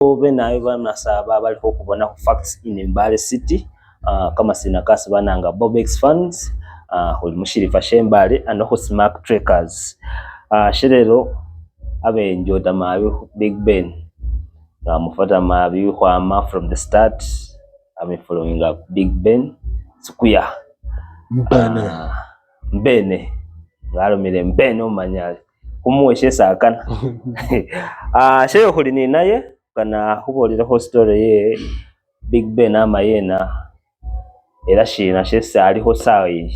bena banasaba bali okubona ku facts in MbaleCity kama sinakasi bananga Bobex fans uli mushirifa shembale anoho smart trackers shirero abenjoda mabi Byg Ben mufata mabi kwama from the start following up Byg Ben Sukuya mbene ngalomile mbene omanyale kumuweshe sakana sheyo khuli ni naye kana khubolelekho story ye Byg Ben amayena era shina shese alikho sawi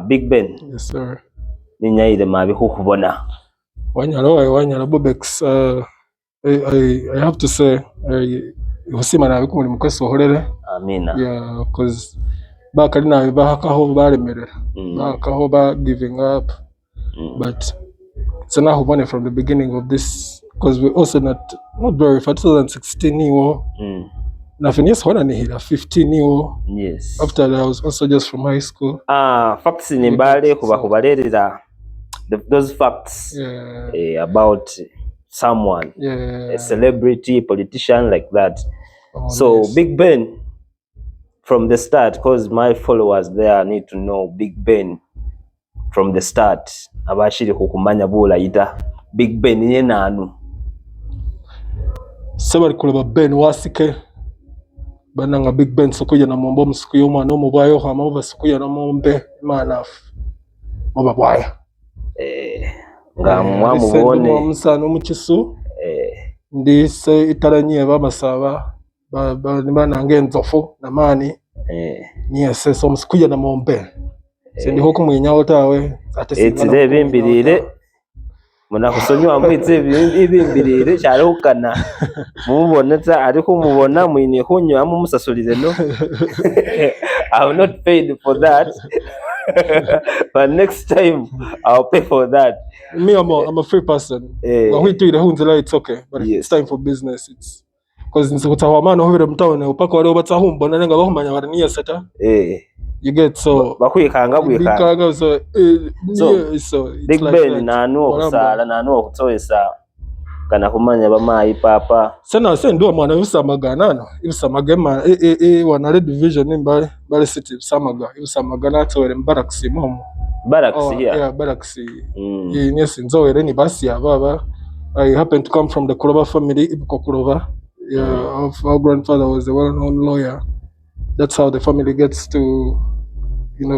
Byg Ben. Yes sir. Ninyaile mabi khukhubona wanyala Bobex. I have to say husima nabi kumuli mukwesi oholele. Amina. Yeah, because bakali nabi bahakaho balemerera bakaho ba giving up but it's now hubone from the beginning of this because we also not very for 2016 niwo nothing yes hona ni 15 niwo. Yes, after that I was also just from high school. Facts ni mbale kubalerera those facts about someone, a celebrity, politician like that. So yes. Byg Ben from the start, because my followers there need to know Byg Ben from the start. Abashiri kukumanya bula ita Byg Ben ye nanu sebali kuloba Ben wasike bananga Byg Ben Sukuya na mombo Sukuya mwana omubayo hama Sukuya na mombe manafu mubabwaya nga mwamubone omusano mukisu ndise itaranye bamasaba bananga enzofu na mani niyese so Sukuya na mombe sindiho kumwinyaho tawe atse ebimbirire muna kusonywa mbitse ebimbirire cyari hukana muboneza ariko mubona mwine hunyo amusasolire no. I will not paid for that. But next time I'll pay for that. Me, I'm a free person. It's okay, but yes. It's time for business. It's because nsukutawamana hovere mtaone upako wale obatahumbo nanenga bahumanya waraniya seta. You get so bakwikanga bwikanga so Byg Ben nanu okusala nanu okutoyesa kana kumanya bamayi papa sana sendo mwana usamaganano usamagema wana division MbaleCity usamaga usamagana towere barracks momo barracks here. Yeah, barracks yes nzowere ni basi ababa. I happen to come from the Kuroba family Ibuko Kuroba. Yeah, our grandfather was a well-known lawyer. That's how the family gets to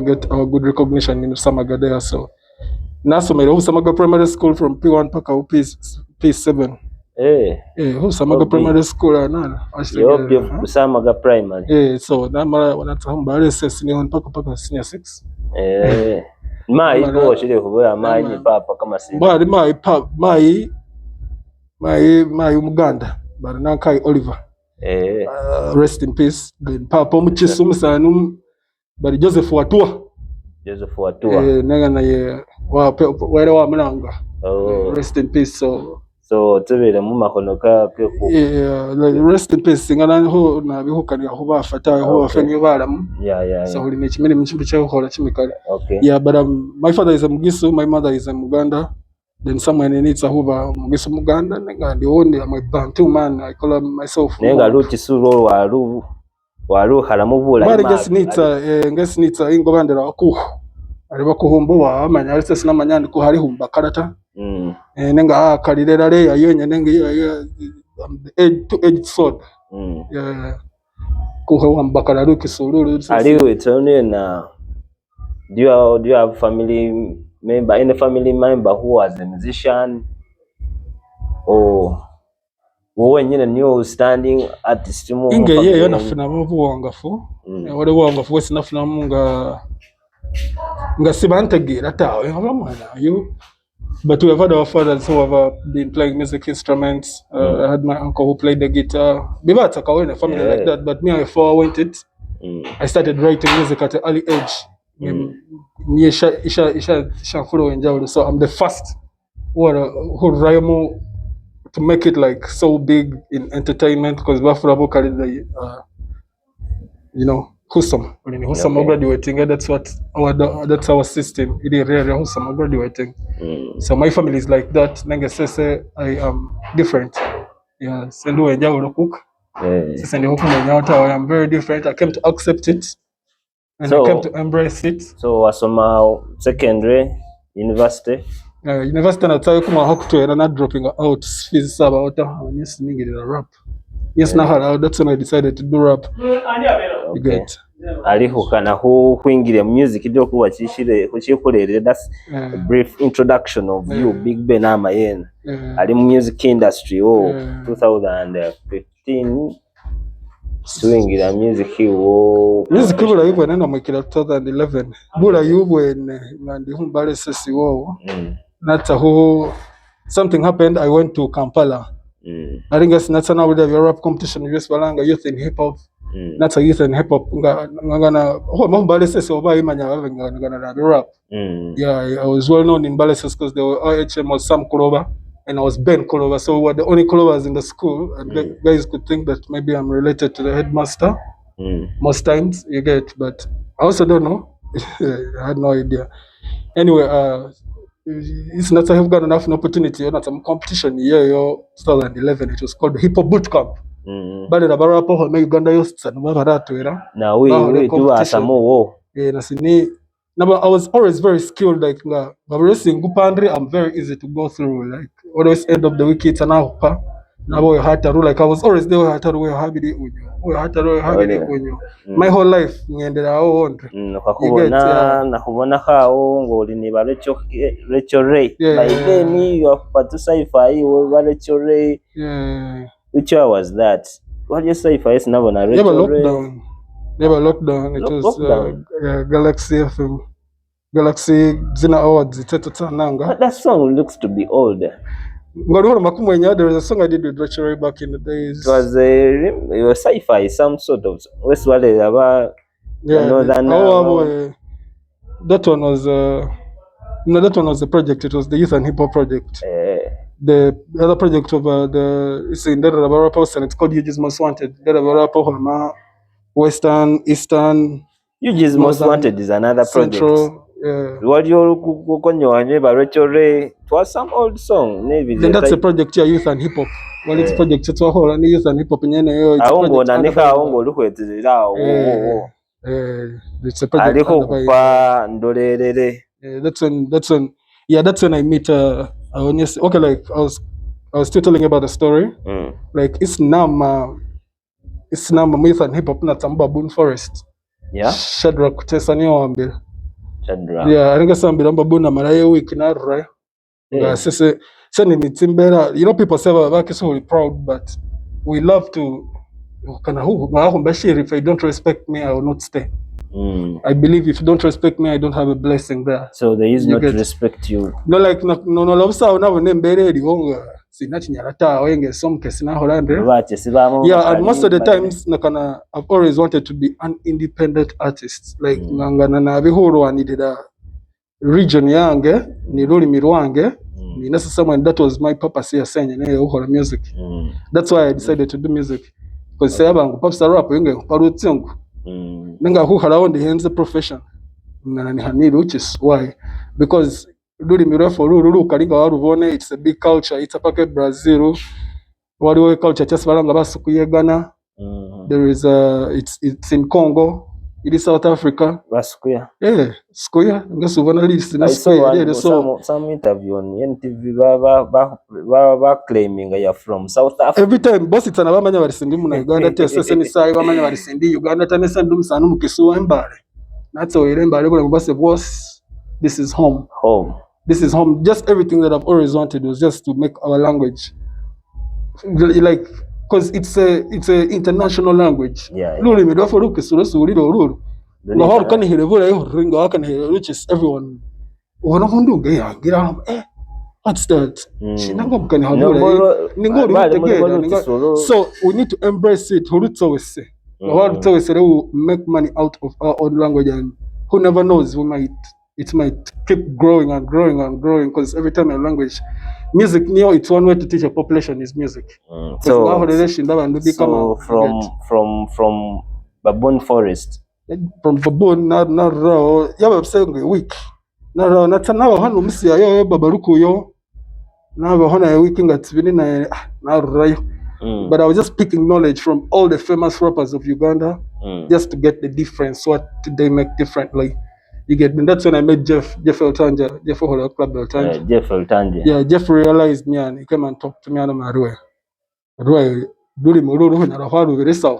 get our good recognition in Usamaga there. So nasomere Usamaga Primary School from P1 paka P7. Usamaga Primary School nana. Usamaga Primary. So namara wanatahamba RSS ni paka senior 6. Mai bo shile kuboya mai ni papa kama senior. Bali mai umuganda bali nakai Oliver. Rest in peace. Then papa muchisu musanu bali Joseph Watua. Nanga na ye wale wa mnanga. Rest in peace. So tebere mu makono ka ke ku. Rest in peace ngana ho na bihukani aho bafata ho bafenye baramu. So huli nechimene mchimbi cha hola chimikale. Okay. Yeah, but my father is a Mugisu, my mother is a Muganda. Then someone needs a huba Mugisu Muganda. Nanga the only I'm a Bantu man. I call myself. Nanga luchi suro waru haramubula. Mari guess nita ingobandera wakuhu. Ariba kuhumbuwa amanya alise sina manyandi kuhari humba karata. Nenga kalirera le ayenye nenga two-edged sword. Kuhwa mbakala ruki sururu. Aliwe tone na do you have family member, any family member who was a musician or wenyine new standing artist mu inge ye nafuna mu wangafu wale wangafu wese nafuna mu nga sibantegira tawe abamwana you. But we have had our fathers who have been playing music instruments. I had my uncle who played the guitar. Bibata kawena family like that, but me before I went it, I started writing music at an early age. So I'm the first who rhyme to make it like so big in entertainment because Bafrabo carried the Husam. When Husam graduating, that's our system. It is rare Husam graduating. So my family is like that. Nanga sese I am different. Yeah, send we njawulo cook. Send the I am very different. I came to accept it and I came to embrace it. So wasoma secondary, university. University natsayo kuma hakutwera na dropping out fees saba ota yes ningirira rap. Yes, now that's when I decided to do rap. You get. Alihukana kuingilia music ndio kuwa kuchikolere. That's a brief introduction of you Byg Ben amayena. Ali music industry 2015 swingira music bula yubwe nena mwikira 2011 bula yubwe ngandi MbaleCity natsa who something happened. I went to Kampala. I think that's not now the rap competition US balanga youth in hip hop. That's a youth in hip hop ngana MbaleCity oba imanya ngana rap. Yeah, I was well known in MbaleCity because there were OHM was Sam Kuloba and I was Ben Kuloba, so we were the only Kulobas in the school, and guys could think that maybe I'm related to the headmaster most times, you get, but I also don't know. I had no idea. Anyway, it's not I've got enough opportunity or not some competition year 2011. It was called Hip Hop Boot Camp. But the barapo ho me Uganda youth and babaratu era. Na we do asamo. Yeah, nasini. Now I was always very skilled. Like I'm very easy to go through. Like always end of the week it's an hour. Now we had to like I was always there. We had to my whole life niendera aho onde. Nakubona kao ngoli ni balechure. By then you have to sci-fi balechure. Which year was that? What you sci-fi is now na lockdown. Never lockdown. It was Galaxy FM. Galaxy Zina Awards. That song looks to be old. There was a song I did with Rachel back in the days. It was a sci-fi, some sort of. That one was that one was the project. It was the Youth and Hip Hop project. The other project of it's in Dada Post and it's called You Just Most Wanted. Dada Western, Eastern. You Just Most Wanted is another Central, project. What you it was some old song. Maybe then that's a project here, Youth and Hip Hop. Well, it's project it's a whole and Youth and Hip Hop. It's a project. That's when I meet okay, like I was still telling about the story. Like it's Nama Youth and Hip Hop na Tamba Boon Forest. Yeah. Shadrach Tesani Wambir. Shadrach. Yeah, I think it's Sambira Babuna Malaya week na right. Sending it in better. You know, people say we're so proud, but we love to if I don't respect me, I will not stay. I believe if you don't respect me, I don't have a blessing there. So there is not to respect you. No, like no yeah, and most of the times I've always wanted to be an independent artist. Like ngana bihuru I needed a region yange ni rulimi rwange ni necessarily that was my purpose here saying music. That's why I decided to do music because say abantu popstar rap yenge parutsingu nenga who around the hands profession which is why because it's a big culture. It's a packet Brazil. What culture just Ghana. There is it's in Congo. It is South Africa. Sukuya. Yeah, Sukuya. I saw some interview on NTV claiming you're from South Africa. Every time boss it's another man Uganda Uganda that's how boss. This is home. This is home. Just everything that I've always wanted was just to make our language like, because it's a international language. Which is everyone. What's that? So we need to embrace it. We'll make money out of our own language, and who never knows, it might keep growing and growing and growing, because every time a language, music, it's one way to teach a population is music. So from Baboon Forest. From Baboon, not saying a week. Not hano misi yo babaruku yo. Na bahona ya week ngati bini na right. But I was just picking knowledge from all the famous rappers of Uganda, just to get the difference. What did they make differently? You get, and that's when I met Jeff Eltanja, Jeff Club Eltanja. Jeff Eltanja. Yeah, Jeff realized me and he came and talked to me and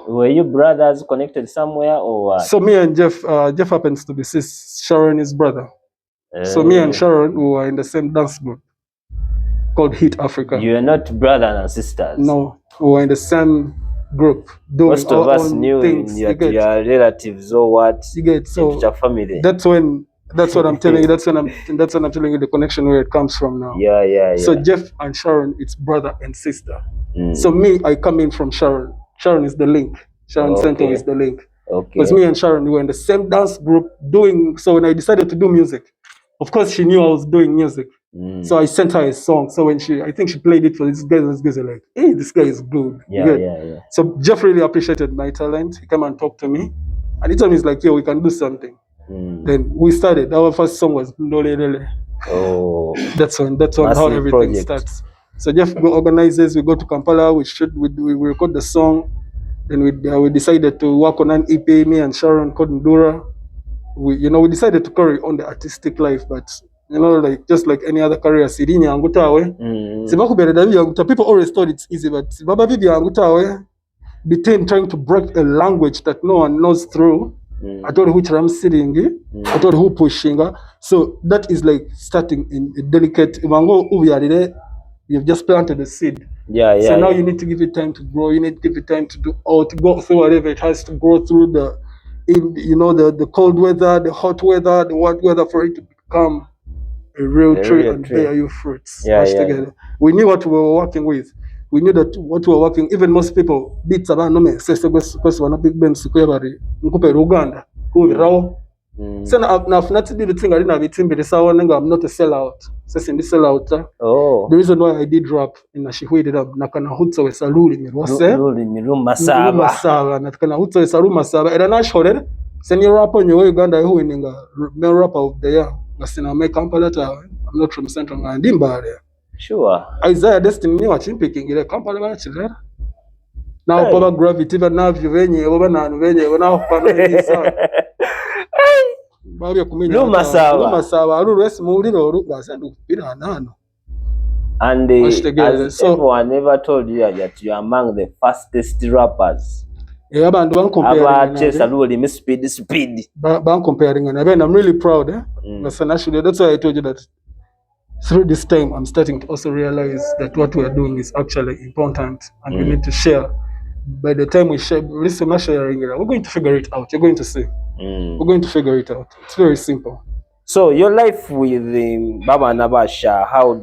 Were you brothers connected somewhere or what? So me and Jeff happens to be Sharon, his brother. So me and Sharon, we were in the same dance group called Hit Africa. You are not brothers and sisters? No, we were in the same group doing most of us knew things. Your relatives or what? You get, so your family. That's what I'm telling you. That's when I'm telling you the connection where it comes from now. Yeah. So Jeff and Sharon, it's brother and sister. So me, I come in from Sharon. Sharon is the link. Sharon Center is the link. Okay. Because me and Sharon, we were in the same dance group doing. So when I decided to do music, of course she knew I was doing music. So I sent her a song. So when I think she played it for this guy are like, hey, this guy is good. Yeah. So Jeff really appreciated my talent. He came and talked to me, and he told me, he's like, yo, we can do something. Then we started. Our first song was Lole Lele. Oh, that's on how everything starts. So Jeff organizes. We go to Kampala. We record the song. Then we decided to work on an EP. Me and Sharon Kodundura. We decided to carry on the artistic life, but like just like any other career, people always thought it's easy, but between trying to break a language that no one knows through, I told which I'm sitting, I told who pushing. So that is like starting in a delicate. You've just planted the seed. So now you need to give it time to grow. You need to give it time to go through whatever it has to go through the cold weather, the hot weather, the wet weather, for it to become a real tree and bear you fruits. Together. We knew what we were working with. We knew that what we were working. Even most people beats about no me. Sese kwesi wana Byg Ben Sukuya bari nkupe Uganda. Who raw. So now not do the thing I didn't have it in the sour I'm not a sellout. Sese ndi sellout. The reason why I did rap in Ashihwede nakana hutsa we saluli mirwase. Masaba. Nakana hutsa we saluli masaba. Era nashore. Senior rapper in Uganda who winning a male rapper of the year. I'm not from Central Mandimba. Sure. Isaiah Destiny watching picking in a Kampala. Now, Papa Gravity, but now you venue over now, now, and everyone never told you that you are among the fastest rappers. Yeah, but I'm comparing. Speed. I'm comparing, and I'm really proud. That's why I told you that through this time, I'm starting to also realize that what we are doing is actually important, and we need to share. By the time we share, sharing it, we're going to figure it out. You're going to see. We're going to figure it out. It's very simple. So your life with Baba Nabasha, how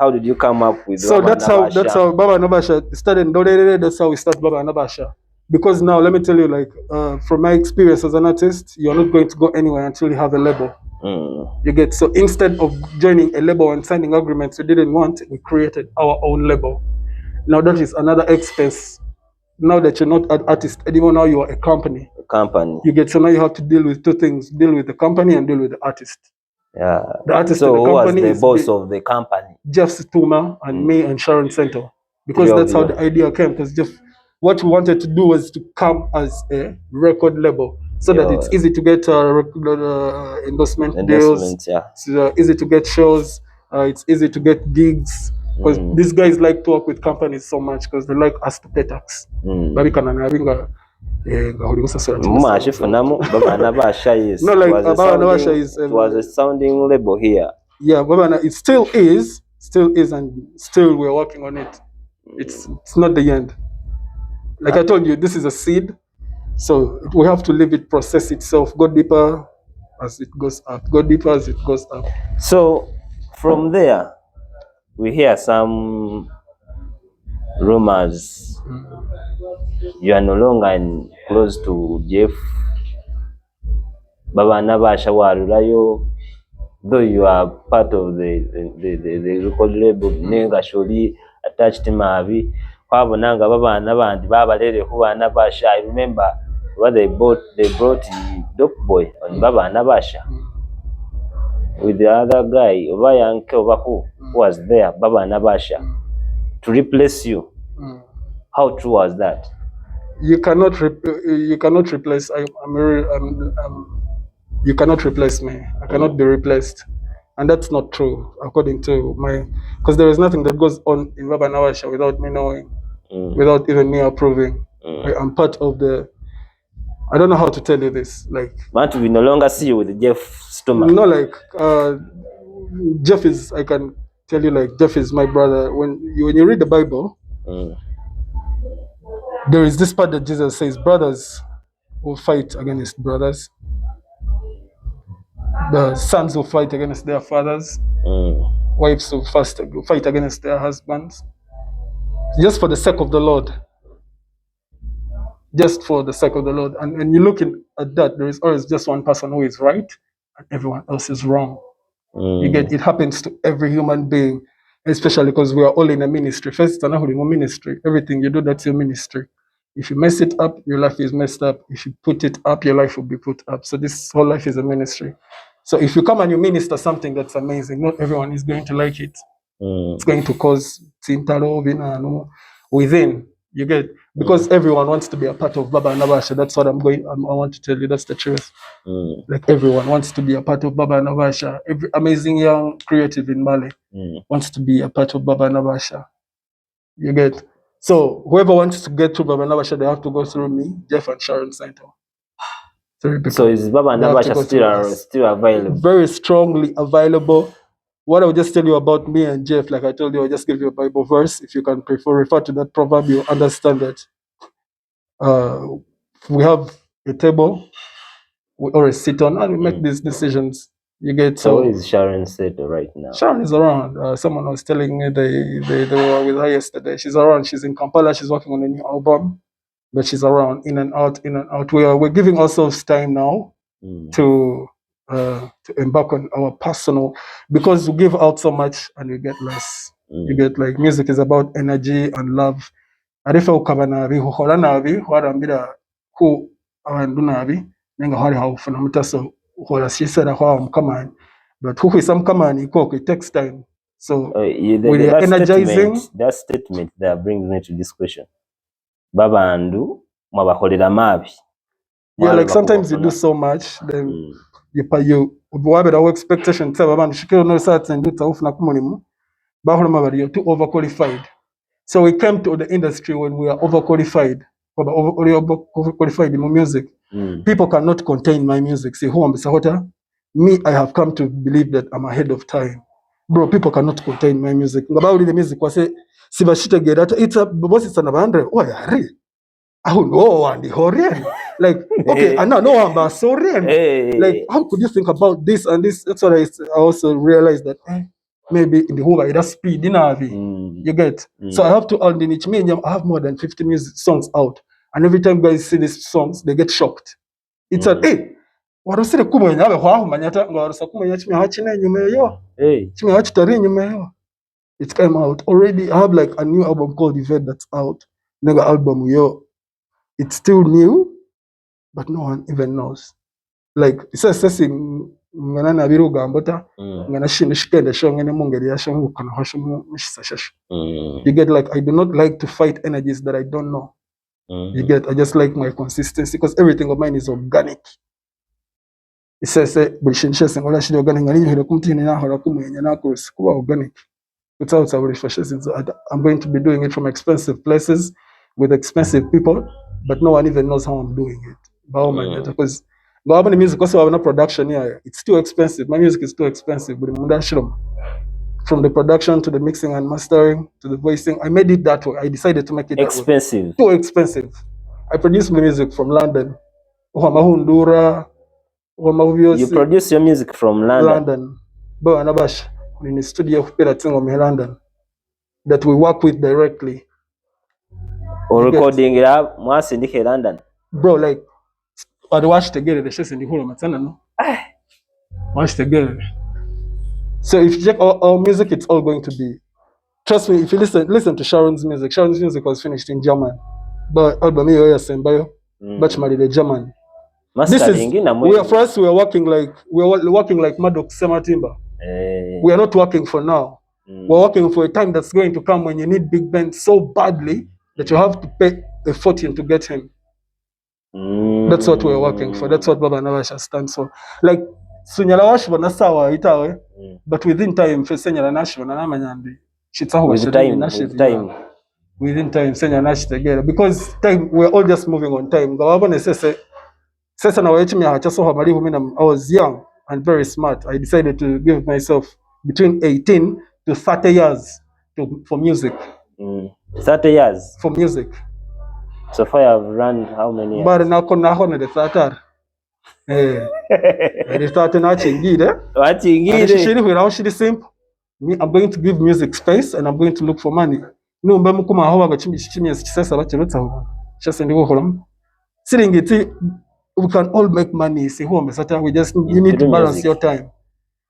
did you come up with? So that's how Baba Nabasha started. That's how we start Baba Nabasha. Because now, let me tell you, like, from my experience as an artist, you're not going to go anywhere until you have a label. You get, so instead of joining a label and signing agreements we didn't want, we created our own label. Now that is another expense. Now that you're not an artist anymore, now you are a company. You get, so now you have to deal with two things: deal with the company and deal with the artist. Yeah. The artist so and the company who was the boss of the company? Jeff Situma and me and Sharon Center. Because that's how the idea came. Because Jeff, what we wanted to do was to come as a record label, so that it's easy to get endorsement deals. It's easy to get shows. It's easy to get gigs. Because these guys like to work with companies so much because they like us to pay tax. It was a sounding label here. Yeah, but it still is, and still we're working on it. It's not the end. Like I told you, this is a seed, so we have to leave it process itself, go deeper as it goes up, go deeper as it goes up. So from there, we hear some rumors. You are no longer close to Jeff. Baba Nabasha warulayo. Though you are part of the record label, Nenga Sholi attached to Mavi. I remember what they brought Dope Boy on Baba Nabasha with the other guy, who was there, Baba Nabasha, to replace you. How true was that? You cannot replace. You cannot replace me. I cannot be replaced, and that's not true according to my. Because there is nothing that goes on in Baba Nawasha without me knowing, without even me approving. I am part of the. I don't know how to tell you this. Like, but we no longer see you with Jeff Stomach. No, like Jeff is. I can tell you, like, Jeff is my brother. When you read the Bible, there is this part that Jesus says, "Brothers will fight against brothers. The sons will fight against their fathers. Wives will fight against their husbands. Just for the sake of the Lord. Just for the sake of the Lord." And when you look at that, there is always just one person who is right and everyone else is wrong. You get, it happens to every human being, especially because we are all in a ministry. First, it's a ministry. Everything you do, that's your ministry. If you mess it up, your life is messed up. If you put it up, your life will be put up. So this whole life is a ministry. So if you come and you minister something that's amazing, not everyone is going to like it. It's going to cause within. You get, because everyone wants to be a part of Baba Navasha. That's what I want to tell you. That's the truth. Like, everyone wants to be a part of Baba Navasha. Every amazing young creative in Mali wants to be a part of Baba Navasha. You get. So whoever wants to get to Baba Navasha, they have to go through me, Jeff, and Sharon Saito. So is Baba Navasha still available? Very strongly available. What I will just tell you about me and Jeff, like I told you, I'll just give you a Bible verse. If you can refer to that proverb, you'll understand that we have a table, we always sit on, and we make these decisions. You get. So where is Sharon Saito right now? Sharon is around. Someone was telling me they were with her yesterday. She's around. She's in Kampala. She's working on a new album, but she's around, in and out, in and out. We're giving ourselves time now to embark on our personal, because we give out so much and we get less. You get, like, music is about energy and love. Arifa ukaba nabi hukora nabi warambira ku abandu nabi nenga hari hawufuna mutaso hukora sisera kwa mkamani, but who is some kamani koko, it takes time. So we are energizing. That statement that brings me to this question. Baba andu mwabakolera mabi. Yeah, like sometimes you do so much, then you have our expectation. Tell Baba shikiro no sats and do taufuna kumurimu. Bahora mabari, you're too overqualified. So we came to the industry when we are overqualified. Overqualified in music. People cannot contain my music. Say, who am I? Me, I have come to believe that I'm ahead of time. Bro, people cannot contain my music. About the music was say, Sibashita Gerata, it's a boss, it's an abandon. Oh, yeah, I don't know, and the Horian. Like, okay, I know I'm a Sorian. Like, how could you think about this and this? That's what I also realized that maybe in the whole way, that's speed in you get. So I have to earn in each medium. I have more than 50 music songs out, and every time guys see these songs, they get shocked. It's a hey, what was it? Kumenya abe manyata ngwarasa kumenya chimi hachine nyuma yo. Chimi hachitari nyuma yo. It came out already. I have like a new album called Event that's out. Nega album yo. It's still new, but no one even knows. Like it's assessing. Ngana biru gambota ngana shikende show ngene mungeri yasho ngukana hosho mushisashasha. You get, like, I do not like to fight energies that I don't know. You get, I just like my consistency, because everything of mine is organic. It says bulishinshese ngola shiri organic ngani hero kumtini na hora kumenya na kurus kuba organic. Without our refreshes, I'm going to be doing it from expensive places with expensive people, but no one even knows how I'm doing it. Because the music also have no production here. It's too expensive. My music is too expensive. But from the production to the mixing and mastering to the voicing, I made it that way. I decided to make it expensive. That way. Too expensive. I produce my music from London. You produce your music from London? London. In the studio in London that we work with directly. Or recording it up once in London. Bro, like, I watch together the shows in the whole matana, no? Watch together. So if you check our music, it's all going to be. Trust me, if you listen to Sharon's music was finished in German. But album but the German. This is we are working like Maddox Sematimba. We are not working for now. We're working for a time that's going to come when you need Byg Ben so badly that you have to pay a fortune to get him. That's what we're working for. That's what Baba Nawasha stands for. Like Sunyala Washibona sawa itawe, but within time Senyala Nashibona namanyandi. With time. Within time Senyala Nash together. Because time we're all just moving on time. Gawabone sesa na waichimi hachasoha malihu mina I was young and very smart. I decided to give myself between 18 to 30 years for music. 30 years? For music. So far I've run how many years? But now the starter. The starter now chingide. What chingide? Simple. I'm going to give music space and I'm going to look for money. No, mba mukuma hawa gachimi sasa bachirutsa ho. Chase ndi holam. Siringiti, we can all make money. See home. We just you need to balance your time.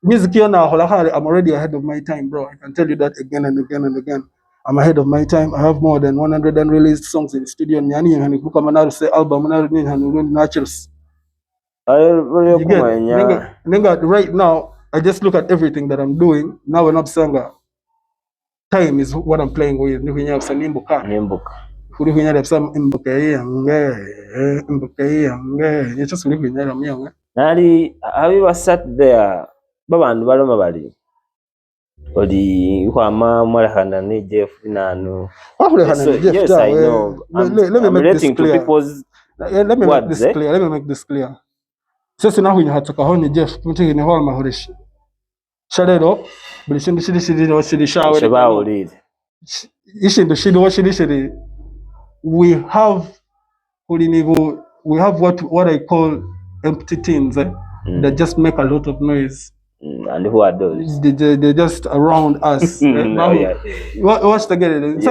Music here now, I'm already ahead of my time, bro. I can tell you that again and again and again. I'm ahead of my time. I have more than 100 unreleased songs in the studio. Nyani hani kuka manaru say album manaru ni hani naturals. Right now, I just look at everything that I'm doing. Now we're not singer. Time is what I'm playing with. Nimbuka. Nali, have you ever sat there? Babandu baloma bali. Odi kwama mwalehana ni Jeff nanu. Yes, I know. I'm relating to people's let me make this clear. Let me make this clear. Sasa nahu nyahatoka honi Jeff mtiki ni hwa mahurishi. Shalero bilishindu shidi washilishawe. Shabawo lead. Ishindu shidi washilishiri. We have what I call empty teams that just make a lot of noise. And who are those? They're just around us. Watch together. That's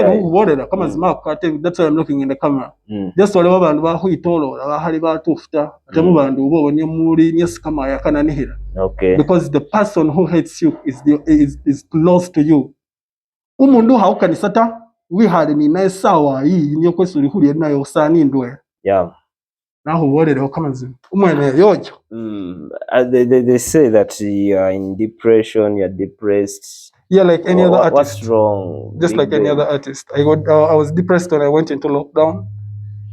why I'm looking in the camera. Just okay. Because the person who hates you is close to you. How can we had ni nice sawa hii niyo kwesu lihuri nayo sani ndwe. Yeah. Now what did come as they say that you are in depression, you're depressed. Yeah, like any other artist. What's wrong? Just like any other artist. I was depressed when I went into lockdown.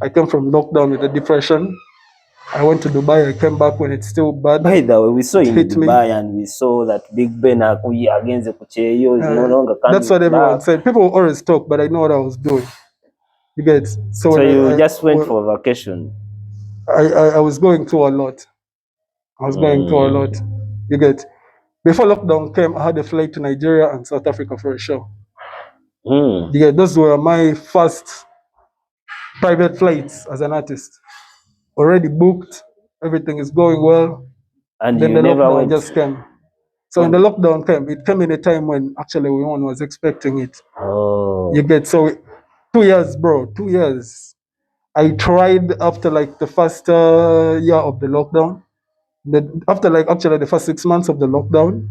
I came from lockdown with a depression. I went to Dubai. I came back when it's still bad. By the way, we saw in Dubai and we saw that Byg Ben against the Kucheyo is no longer coming. That's what everyone said. People always talk, but I know what I was doing. You get so you just went for vacation. I was going through a lot. You get before lockdown came, I had a flight to Nigeria and South Africa for a show. You get those were my first private flights as an artist. Already booked, everything is going well, and then the lockdown just came. So when the lockdown came, it came in a time when actually no one was expecting it. You get so 2 years, bro, 2 years. I tried after like the first year of the lockdown. After like actually the first 6 months of the lockdown,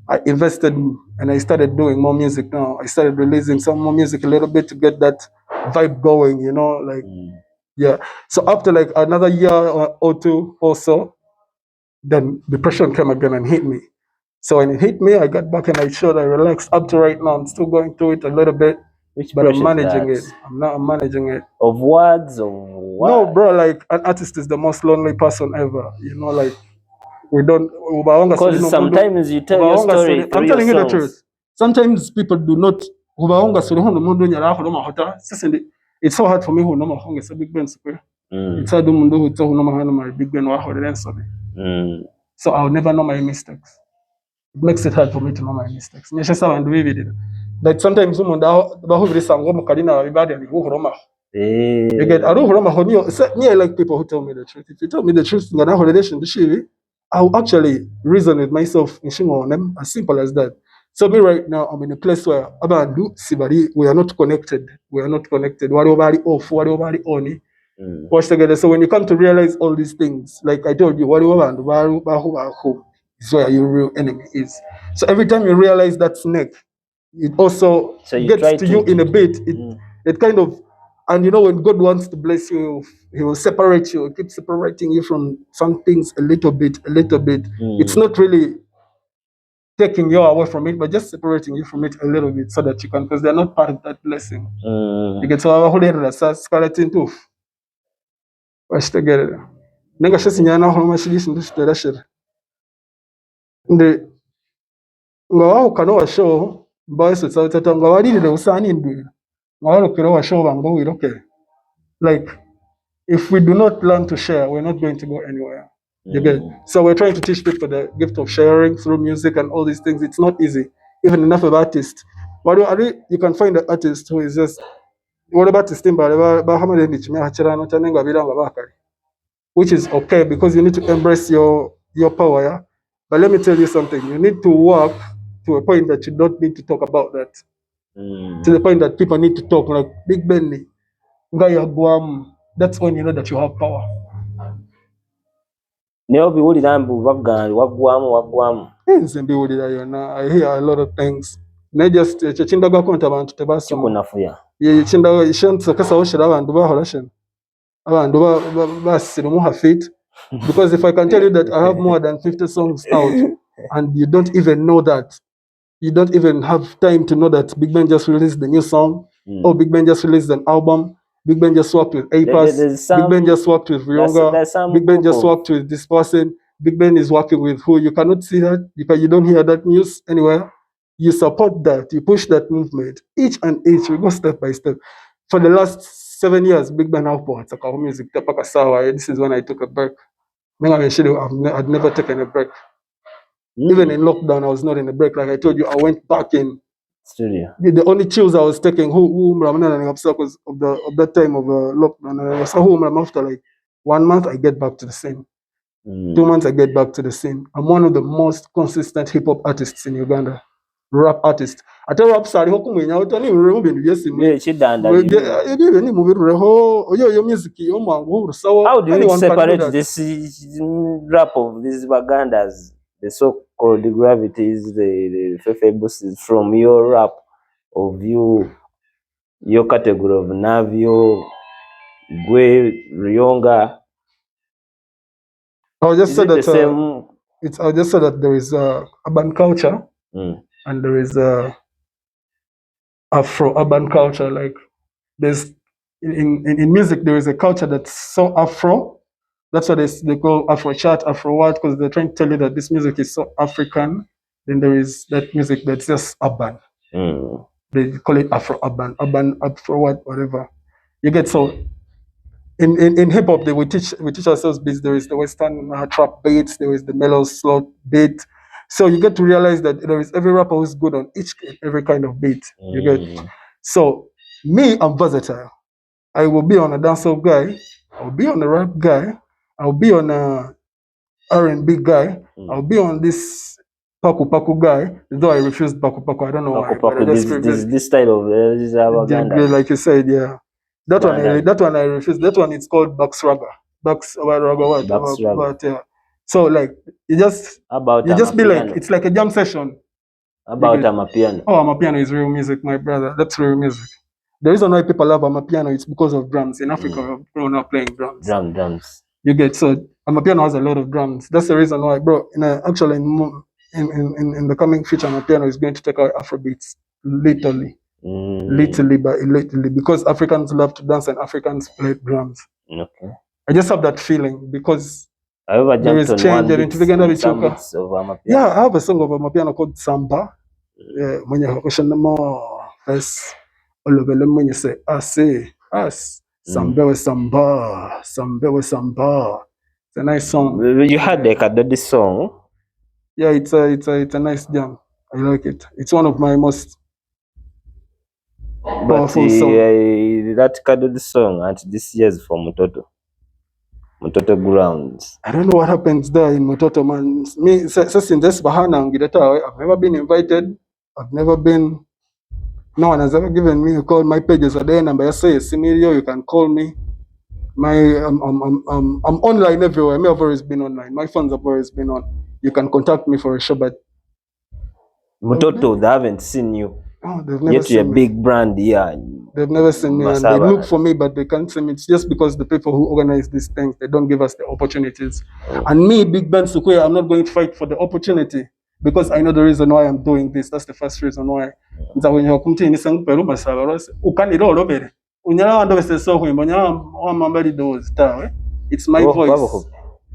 I invested and I started doing more music now. I started releasing some more music a little bit to get that vibe going, you know, like. Yeah. So after like another year or two or so, then depression came again and hit me. So when it hit me, I got back and I relaxed. Up to right now, I'm still going through it a little bit, but I'm managing it. I'm managing it. Of words or what? No, bro. Like an artist is the most lonely person ever. You know, like we don't. Because sometimes you tell your story. I'm telling you the truth. Sometimes people do not. It's so hard for me who know my home is a Byg Ben Sukuya. It's hard to who know my Byg Ben Sukuya. So I'll never know my mistakes. It makes it hard for me to know my mistakes. Like sometimes you get I like people who tell me the truth. If you tell me the truth, I'll actually reason with myself on them, as simple as that. So me right now, I'm in a place where we are not connected. We are not connected. What off, what on. Watch together. So when you come to realize all these things, like I told you, is where your real enemy is. So every time you realize that snake, it also gets to you in a bit. It kind of, and you know, when God wants to bless you, He will separate you, keep separating you from some things a little bit. It's not really taking you away from it, but just separating you from it a little bit so that you can, because they're not part of that blessing. You get so our whole that's skeleton too. Watch together. Nenga shesi nyana ho mashidisi ndishitera shira. Ndi ngawa ukano wa show boys it's out nga walire usani ndwira. Ngawa ukiro wa show bango wiroke. Like if we do not learn to share, we're not going to go anywhere. You get? So we're trying to teach people the gift of sharing through music and all these things. It's not easy. Even enough of artists. But you can find an artist who is just what about this thing? Which is okay because you need to embrace your power. Yeah? But let me tell you something. You need to work to a point that you don't need to talk about that. To the point that people need to talk like Byg Ben. That's when you know that you have power. I hear a lot of things. Because if I can tell you that I have more than 50 songs out and you don't even know that, you don't even have time to know that Byg Ben just released the new song, or Byg Ben just released an album, Byg Ben just worked with A-Pass, Byg Ben just worked with Rionga, Byg Ben just worked with this person, Byg Ben is working with who. You cannot see that because you don't hear that news anywhere. You support that, you push that movement. Each and each, we go step by step. For the last 7 years, Byg Ben output music. This is when I took a break. I'd never taken a break. Even in lockdown, I was not in a break. Like I told you, I went back in studio. The only chills I was taking, because of that time of lockdown. So after like 1 month, I get back to the scene. 2 months, I get back to the scene. I'm one of the most consistent hip hop artists in Uganda. Rap artist. I tell rap sorry, your music, how do you separate this rap of these Wagandas, the so-called gravities, the Fefebus from your rap of your category of Navio, Gwe, Rionga? I'll just say that I'll just say that there is urban culture and there is Afro urban culture. Like there's in music there is a culture that's so Afro. That's what they call Afro chat, Afro what, because they're trying to tell you that this music is so African. Then there is that music that's just urban. They call it Afro urban, Afro what, whatever. You get so. In hip hop, we teach ourselves beats. There is the Western trap beats. There is the mellow slow beat. So you get to realize that there is every rapper who's good on every kind of beat. You get. So me, I'm versatile. I will be on a dancehall guy. I'll be on a rap guy. I'll be on a R&B guy. I'll be on this Paku Paku guy. Though I refused Paku Paku, I don't know why. But I just this style of like you said, yeah. That one I refuse. That one it's called Bucks Raga. Yeah. So like you just be like it's like a jam session. About Amapiano. Oh, Amapiano is real music, my brother. That's real music. The reason why people love Amapiano is because of drums. In Africa, we're grown up playing drums. Drums. You get so Amapiano has a lot of drums. That's the reason why, bro. Actually, in the coming future, Amapiano is going to take out Afrobeats, literally. Literally, because Africans love to dance and Africans play drums. Okay. I just have that feeling because there is change. Yeah, I have a song of Amapiano called Samba. Yeah, when you question them more, yes, all of them when you say, I say, us, Samba with Samba, Samba with Samba. It's a nice song. You had this song. Yeah, it's a nice jam. I like it. It's one of my most powerful songs. That Kadodi song and this year's for Mutoto grounds. I don't know what happens there in Mutoto, man. Me, since this Bahana, I've never been invited. I've never been. No one has ever given me a call. My pages are there. Number say Simirio, you can call me. I'm online everywhere. I've always been online. My fans have always been on. You can contact me for a show, but Mutoto, they haven't seen you. Oh, they've never seen you're a big brand here. They've never seen me, and they look for me, but they can't see me. It's just because the people who organize these things, they don't give us the opportunities. And me, Byg Ben Sukuya, I'm not going to fight for the opportunity. because I know the reason why I'm doing this. That's the first reason why. Nza when you come to ni sang pelu masaba ukanira olobere unyala wando wese so hwimbo nyala wa mambali those tawe. It's my voice.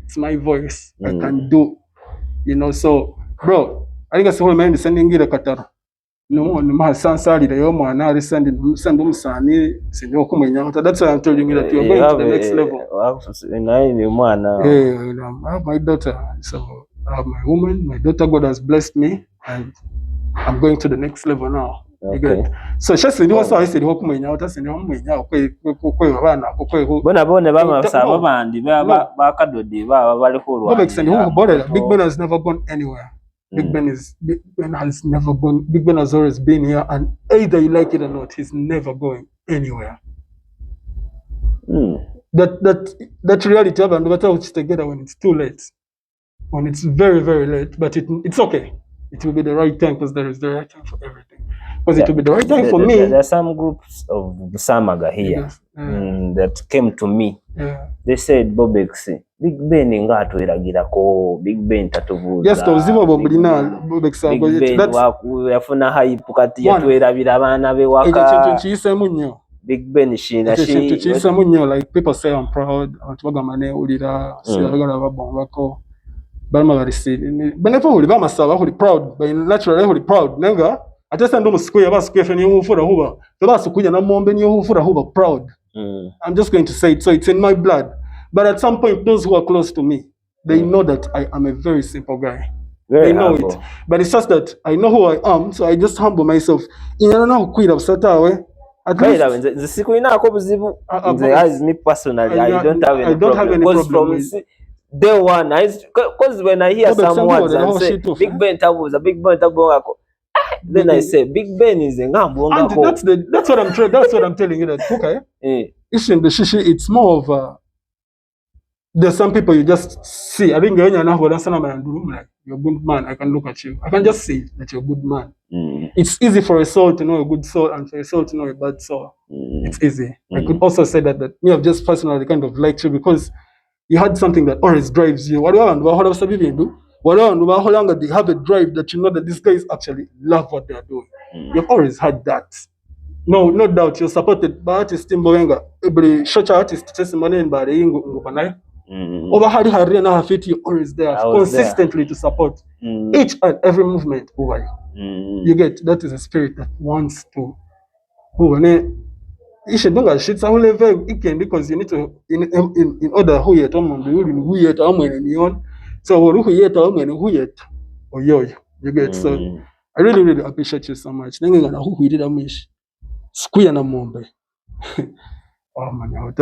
It's my voice. I can do, you know. So bro, I think that's whole man sending it a katara. No, no ma sansali the yo mwana ali send umusani sinyo kumenya. That's why I'm telling you that you're going to the next level. I have my daughter, so I have my woman, my daughter. God has blessed me, and I'm going to the next level now. Okay. So just ni wasa ise ho kumenya utase ni ho kumenya kwe abana kwe bona bone bamasaba bandi bakadodi bali ku Rwanda. Byg Ben has never gone anywhere. Byg Ben has never gone. Byg Ben has always been here, and either you like it or not, he's never going anywhere. That reality of and better together when it's too late, when it's very very late. But it's okay. It will be the right time because there is the right time for everything. Because it will be the right time for me. There are some groups of Samaga here that came to me. They said, Bobex, Byg Ben ingato iragirako, Byg Ben tatuvuza. Yes, toziva bomulina Bobex. Byg Ben yafuna hype kati yatwerabira abana be waka. Byg Ben shina shi. Like people say I'm proud. Atwagamane ulira siragala babongako. Balma barisi. Benefa uli bamasaba uli proud. But naturally uli proud. Nenga. Atesa ndo musikuya basikuya feni yufura huba. Basukuya na mombe ni yufura huba proud. I'm just going to say it, so it's in my blood. But at some point, those who are close to me, they know that I am a very simple guy. They know humble. It. But it's just that I know who I am, so I just humble myself. You know how quit of Satawe. Me personally, I don't have any problem. Because from day one, because when I hear some words and say, Byg Ben tabuza, Byg Ben tabuza, then I say Byg Ben is a ngambo. That's what I'm trying. That's what I'm telling you. That okay. It's more of there's some people you just see. I think you're a good man. I can look at you. I can just see that you're a good man. It's easy for a soul to know a good soul and for a soul to know a bad soul. It's easy. I could also say that me have just personally kind of liked you because you had something that always drives you. What do you do? How long they have a drive that you know that these guys actually love what they are doing. You've always had that. No doubt you're supported by artists in Bowenga. Every church artist testimony in Bari over Hari and Hafiti, you're always there consistently to support each and every movement over you. You get that is a spirit that wants to you should do that shit because you need to in order who yet who yet so who yet you get so I really appreciate you so much. Who did Sukuya na mombe. Oh man,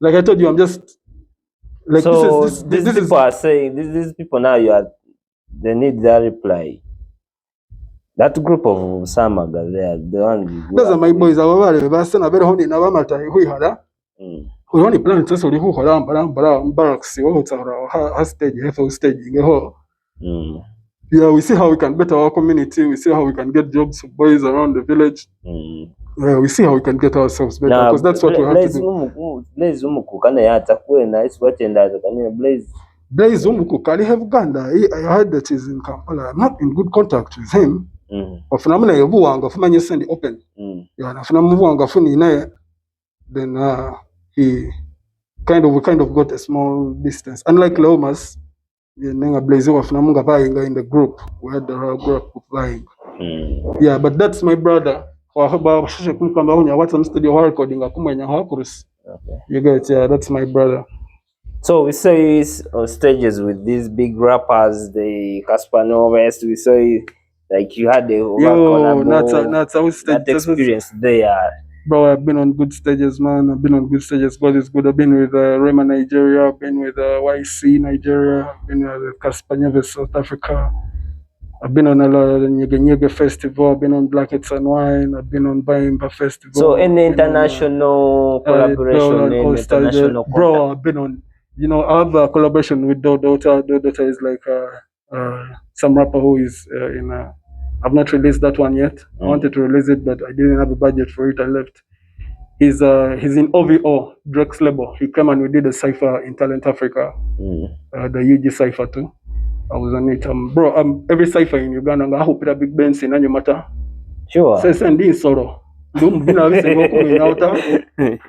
like I told you, I'm just like so these people are saying these people now they need their reply. That group of Samaga there, the one those are my boys. Very honey na bamata hwihara. Honey plan to so who hora barracks stage ho. Yeah, we see how we can better our community. We see how we can get jobs for boys around the village. Yeah, we see how we can get ourselves better because that's what we have to do. Blaze umuku kana yata kwena isi watendaza kanina Blaze umuku kali have Uganda. I heard that he's in Kampala. I'm not in good contact with him. Ofuna muna yobuwanga fumanye send open. Yeah, nafuna mubuwanga funi naye then we kind of got a small distance. Unlike Leomas, Blaze wafuna munga buying in the group. We had the group buying. Yeah, but that's my brother. You get that's my brother. So we saw you on stages with these big rappers, the Caspano West. We saw you like you had that experience there. Bro, I've been on good stages, man. I've been on good stages. God is good. I've been with Rema Nigeria. I've been with YC Nigeria. I've been with Caspano South Africa. I've been on a lot of the Nyege Festival. I've been on Blackets and Wine. I've been on Baimba Festival. So any international collaboration, international contact? Bro, I've been on, I have a collaboration with Dota. Dota is like some rapper who is I've not released that one yet. I wanted to release it, but I didn't have a budget for it. I left. He's in OVO, Drake's label. He came and we did a cypher in Talent Africa, the UG cypher too. I was on it. Bro, every cipher in Uganda, I hope that Byg Ben Sukuya matter. Sure. Send in soro. Don't be nervous. Send hoku mwenyauta.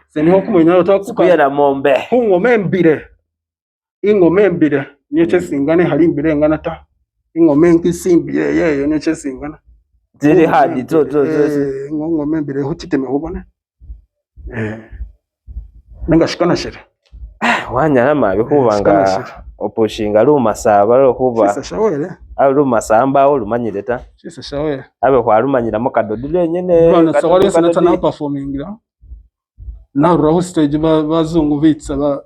Send hoku mwenyauta. Sukuya na mombe. Hungo membire. Ingo membire. Nieche singane halimbire ngana ta. Ingo menki simbire. Yeah, nieche singana. Zili hadi to. Ingo membire. Hutite mehubone. Nenga shikana shere. Wanyalama bikubanga opushinga lumasaba lokuba. Sisa shawele. Lumasamba olumanyire ta. Sisa shawele. Abe kwalumanyira mukadodile nyene. Bana sawale sinata na performing la. Now raw stage bazungu vitsa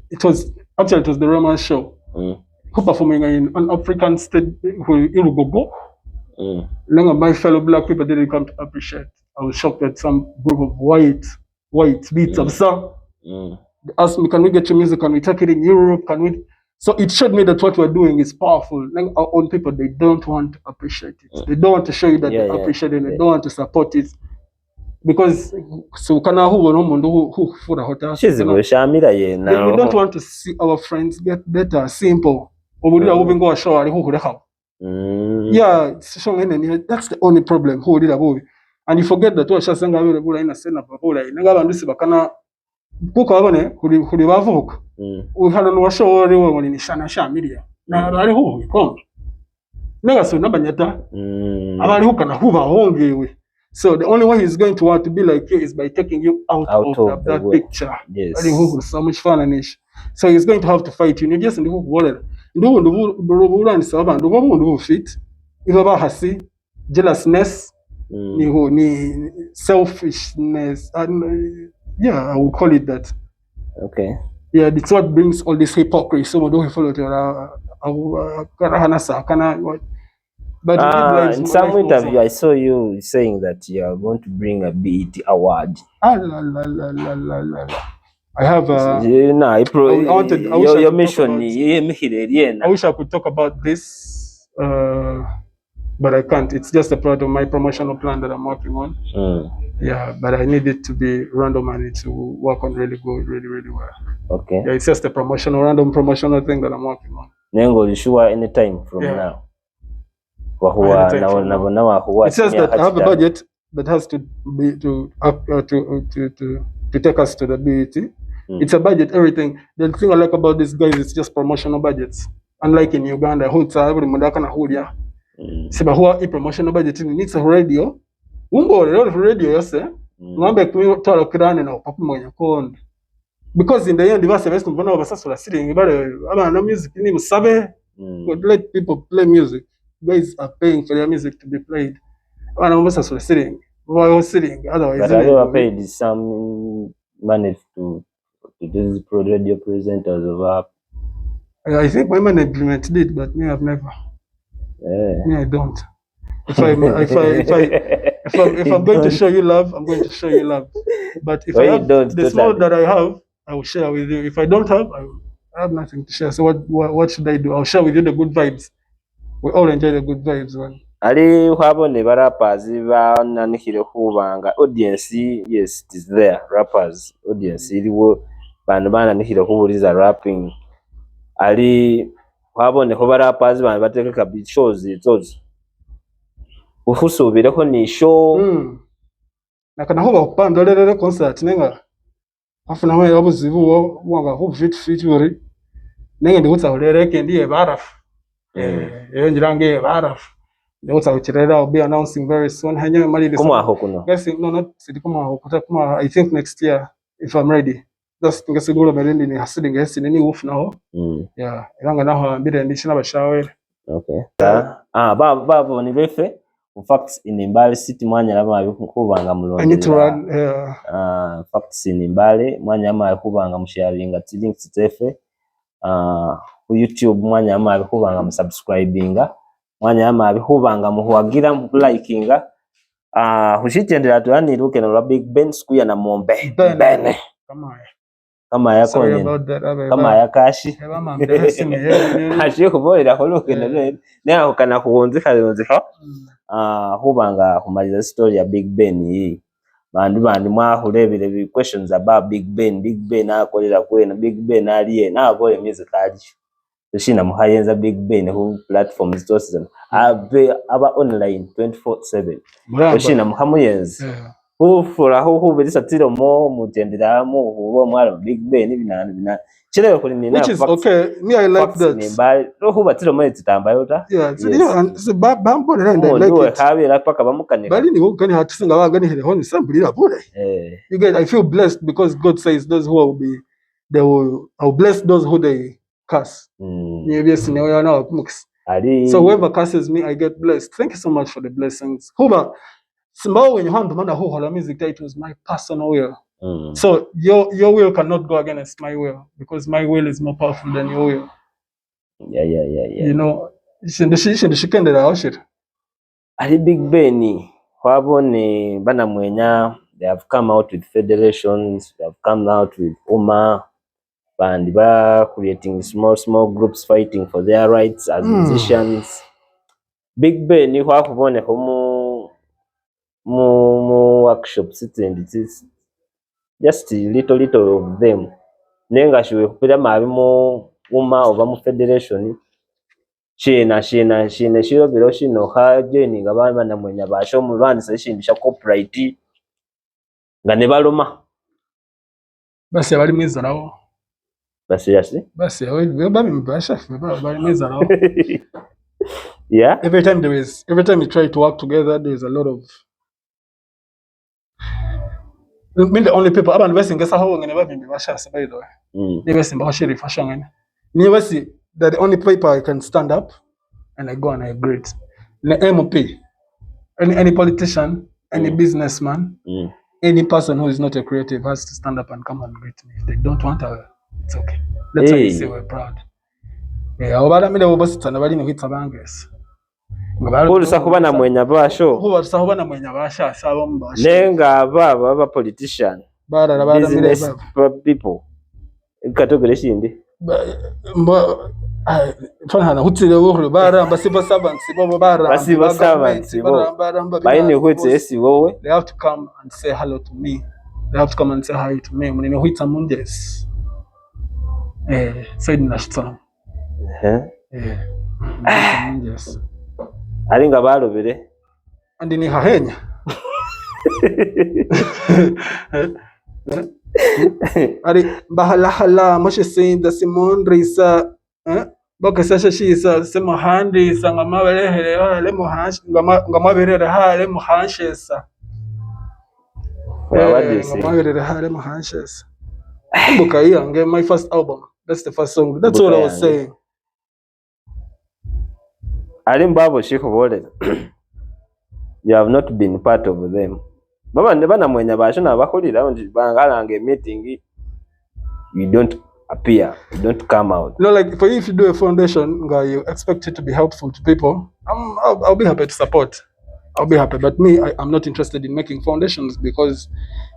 it was the Roman show. Who performing in an African stage in Rugogo. My fellow black people didn't come to appreciate. I was shocked that some group of white beats of song. They asked me, can we get your music? Can we take it in Europe? Can we? So it showed me that what we're doing is powerful. Our own people, they don't want to appreciate it. They don't want to show you that they appreciate it. They don't want to support it. Because so can who for the hotel. We don't want to see our friends get better. Simple. Yeah, that's the only problem. And you forget that what Shasanga will in a sense of Babola. Nagabandusi Bakana Pukabane, who Bavok. We had no show in Shana media. Now, I hope we come. Nagasu Nabanyata. About who can Hoover home. So the only way he's going to want to be like you is by taking you out of that picture. Yes. So much fun and ish. So he's going to have to fight you. You just do what do fit. If ever hasi, jealousness, ni selfishness, and yeah, I would call it that. Okay. Yeah, it's what brings all this hypocrisy. So do follow but in some interview, I saw you saying that you are going to bring a BET award. I have your mission. I wish I could talk about this, but I can't. It's just a part of my promotional plan that I'm working on. Yeah, but I need it to be random and to work on really good, really well. Okay. Yeah, it's just a random promotional thing that I'm working on. Nengo, you sure anytime from now? It says that I have a budget that has to be to take us to the BET. It's a budget, everything. The thing I like about these guys is just promotional budgets. Unlike in Uganda, everybody can hold ya. Who promotional budget needs a radio. Radio, yes, because in the end, the sitting about music, let people play music. Guys are paying for their music to be played. And I'm also sitting. Otherwise, but I never paid some money to these radio presenters of app. I think my management did, but me, I've never. Me, I don't. If I'm going to show you love, I'm going to show you love. But if I have the small that I have, I will share with you. If I don't have, I have nothing to share. So what should I do? I'll share with you the good vibes. We all enjoy the good vibes, man. Ali habone rappers bananihire kubanga audience, yes, it is there. Rappers audience iliwo bantu bananihire kubuliza rapping. Ali habone ho rappers bantu batekeka beat shows itozo. Ufusubireho ni show. Nakana ho bakupandolera concert nenga. Afuna ho yabuzibu wanga ho feature. Nenga ndikutsa urereke ndiye barafu. I'll be announcing very soon. I think next year if I'm ready. Just think it's good now. Yeah. Okay. Babo ni befe. In fact, in MbaleCity mwanya lama kubanga mulonde. I need to run. Facts in Mbale mwanya lama kubanga musharinga links tefe. Ku YouTube mwanya lama abikubanga musubscribinga mwanya lama abikubanga muhwagira mulikinga hushitendera tuaniruke na Byg Ben Sukuya na mombe Ben kama yako kama yakashi hashi kubolera holuke ne kana kugonzika hubanga humaliza story ya Byg Ben yi bandu mwahurebere questions about Byg Ben akolera kwena Byg Ben aliye na boye music ali Shina muhayenza Byg Ben who platforms zose aba online 24/7 Shina muhamuyenza ufura ho berisatiro mo mutendera mo uwo mwaro Byg Ben binana chelewe kuri nina which is okay. Me, I like that. Nimbali roho batiro mo titamba yota so you know, and so bambo and I like it habera paka bamukane bali ni wogani hatusinga bagani hele honi sambulira bure you get I feel blessed because God says those who will be I'll bless those who they curse. So whoever curses me, I get blessed. Thank you so much for the blessings. Huba, Simba when you hand man who hola music titles my personal will. So your will cannot go against my will because my will is more powerful than your will. Yeah. You know, shikendera oshira. Ali Byg Ben wabone bana mwenya, they have come out with federations, they have come out with UMA, and they are creating small groups fighting for their rights as musicians. Byg Ben wakubone mu workshops and it is just little of them. Nenga shiwe kupira mabi mu UMA oba mu federation. Shina shiro biro shino ha joining abana mwenya basho mu rwanda seshimbisha copyright nga ne baloma basi abali mwiza nawo basi yasi basi we babi mbasha bali mwiza nawo yeah every time you try to work together there is a lot of the only people abantu besingesa ho ngene babi mbasha by the way they besimba ho shiri fashion ni basi that the only people I can stand up and I go and I greet the MP, any politician, any businessman, any person who is not a creative has to stand up and come and greet me. If they don't want to, it's okay. That's why you say we're proud. Yeah, obala mile obositana bali nhitsa banges. Ngabala kubana mwenya basho. Kuba kubana mwenya basha sabo mbasho. Nenga baba politician. Bara business people. Category shindi. Fana hutile wohlo baramba sibo servants bobo baramba basibo servants bobo bayine hwetse esi wowe they have to come and say hello to me, they have to come and say hi to me munene hwitsa mundes said nashitsana mundes alinga balobere andi ni hahenya ari bahala moshe sinda simon risa bakasasha shisa sema handi sanga mabelehere hale muhash ngamaberere hale muhashesa ngamaberere hale muhashesa kumbuka yange my first album, that's the first song, that's what I was saying. Ali mbabo shiko bole you have not been part of them baba ndebana mwenya basho nabakulira bangalange meeting you don't appear, you don't come out. You know, like for you, if you do a foundation, you expect it to be helpful to people. I'll be happy to support. I'll be happy. But me, I'm not interested in making foundations because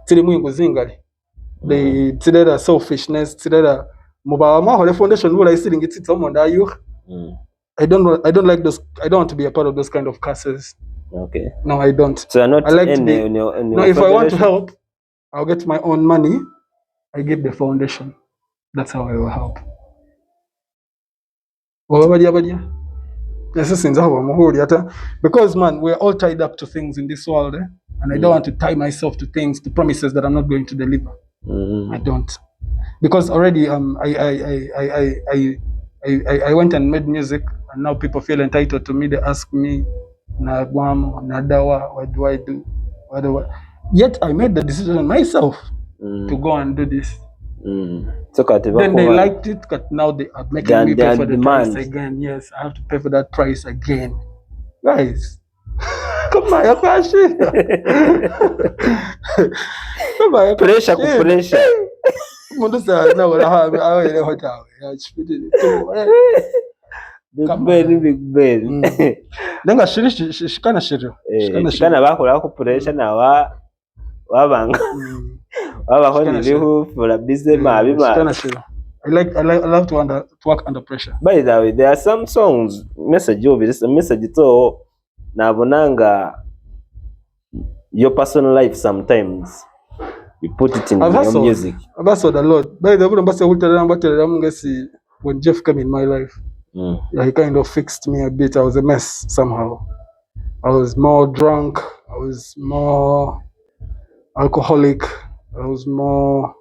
today the selfishness, today the mobile foundation will I sitting it someone that you. I don't like those. I don't want to be a part of those kind of curses. Okay. No, I don't. So you're not. I like to be. No, if I want to help, I'll get my own money. I give the foundation. That's how I will help. Because man, we're all tied up to things in this world, and I don't want to tie myself to things, to promises that I'm not going to deliver. I don't, because already I went and made music, and now people feel entitled to me. They ask me, Nadawa, what do I do? What do I? Yet I made the decision myself to go and do this. So then they liked it, but now they are making me pay for the price again. Yes, I have to pay for that price again. Guys, come on, pressure. Byg Ben. Nenga shikana shiro. Shikana bakola ko pressure na wabanga. For a business I love to work under pressure. By the way, there are some songs message to nabonanga your personal life sometimes you put it in your music. I've hustled a lot. By the way, when Jeff came in my life. Yeah, he kind of fixed me a bit. I was a mess somehow. I was more drunk. I was more alcoholic. I was more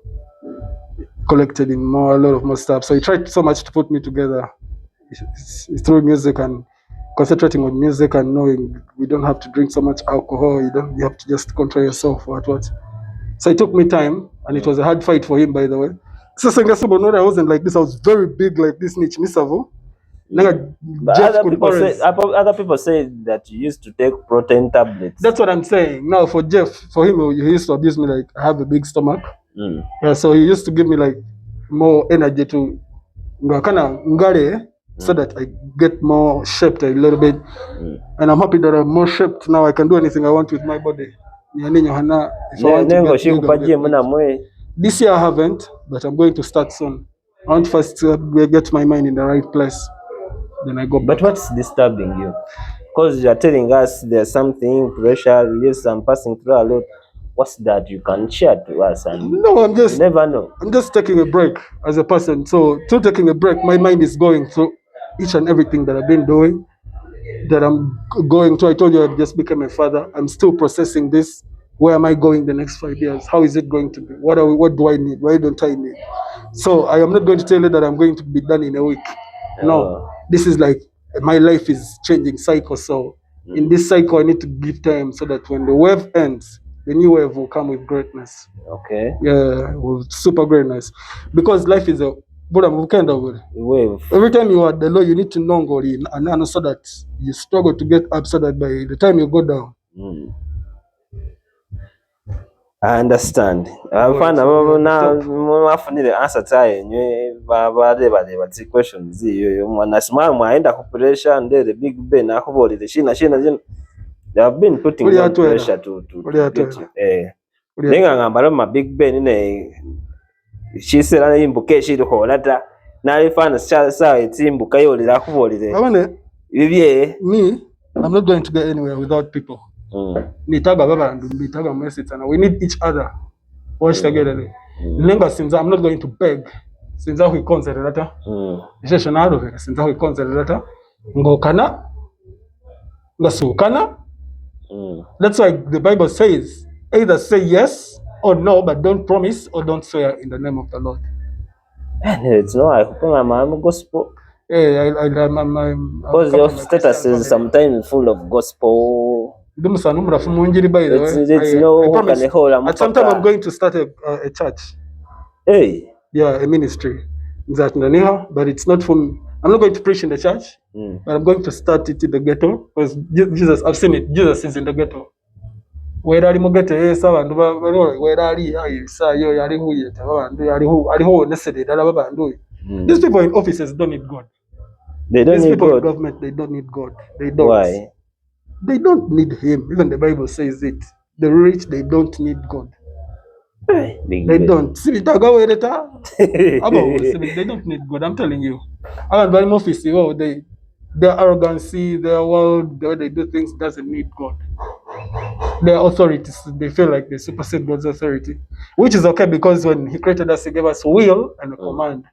collected in a lot of more stuff. So he tried so much to put me together through music and concentrating on music and knowing we don't have to drink so much alcohol. You have to just control yourself. What. So it took me time, and it was a hard fight for him, by the way. So I wasn't like this. I was very big like this. Niche Misavo. Other people say that you used to take protein tablets. That's what I'm saying. Now for Jeff, for him, he used to abuse me like I have a big stomach. Yeah, so he used to give me like more energy to so that I get more shaped a little bit. And I'm happy that I'm more shaped now. I can do anything I want with my body. This year I haven't, but I'm going to start soon. I want first to get my mind in the right place. Then I go back. But what's disturbing you? Because you are telling us there's something pressure, yes, I'm passing through a lot. What's that you can share to us? And no, I'm just never know. I'm just taking a break as a person. So through taking a break, my mind is going through each and everything that I've been doing, that I'm going through. I told you I just became a father. I'm still processing this. Where am I going the next 5 years? How is it going to be? What do I need? Why don't I need? So I am not going to tell you that I'm going to be done in a week. No, this is like my life is changing cycle. So in this cycle, I need to give time so that when the wave ends, the new wave will come with greatness. Okay. Yeah, with super greatness. Because life is a kind of wave. Every time you are at the low, you need to know and so that you struggle to get up so that by the time you go down. I understand. I find now the answer to questions. Mwaenda kupressure the Big Ben the shina. They have been putting on pressure to get you. My Big Ben she said imbuke shiri holata nali fana sawa itimbuka yolira kubolire. Me, I'm not going to get anywhere without people. We need each other. Watch together. Since I'm not going to beg, since we consider that, since we consider that, that's why the Bible says either say yes or no, but don't promise or don't swear in the name of the Lord. It's no, I hope I'm gospel. Because your status is sometimes full of gospel. It's no, at some time I'm going to start a church. Hey. Yeah, a ministry. But it's not from. I'm not going to preach in the church, but I'm going to start it in the ghetto. Because Jesus, I've seen it. Jesus is in the ghetto. Where are you ghetto? These people in offices don't need God. They don't need people God. In government, they don't need God. They don't. Why? They don't need Him. Even the Bible says it. The rich, they don't need God. They don't. They don't need God. I'm telling you. Their arrogancy, their world, the way they do things doesn't need God. Their authorities, they feel like they supersede God's authority, which is okay because when He created us, He gave us will and a command.